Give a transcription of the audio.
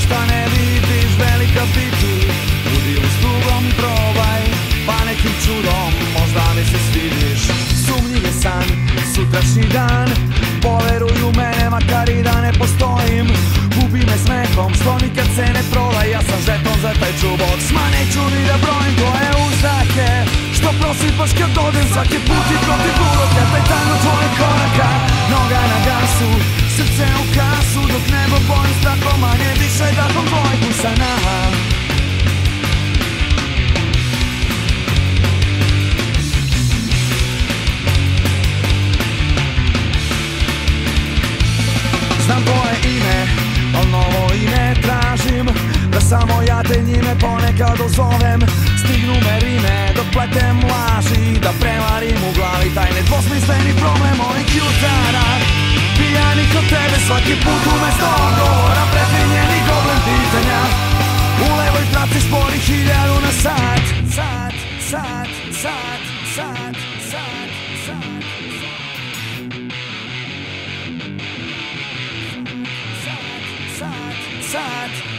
Šta ne vidiš, velika biti, budi u stugom probaj, pa nekim čudom možda mi se svidiš. Sumnjiv je san, sutrašnji dan, poveruj u mene makar i da ne postojim. Gubi me smehom, što nikad se ne proda, ja sam žeton za taj čubok. Ma neću ni da brojim tvoje uzdahe, što prosipaš kad dodem svaki put i protiv uroka. Taj tango tvojih koraka, noga na gasu, srce u kasu, dok nebo bojim strahom, a ne više dahom tvojih usana. Znam tvoje ime, al novo ime tražim, da samo ja te njime ponekad ozovem. Stignu me rime dok pletem laži, da prevarim u glavi taj nedvosmisleni problem ovih jutara. Pijanih od tebe svaki put umesto odgovora, prefinjeni goblem pitanja. U levoj traci spori 1000 na sat. Sat, sat, sat, sat, sat, sat. Sat, sat, sat.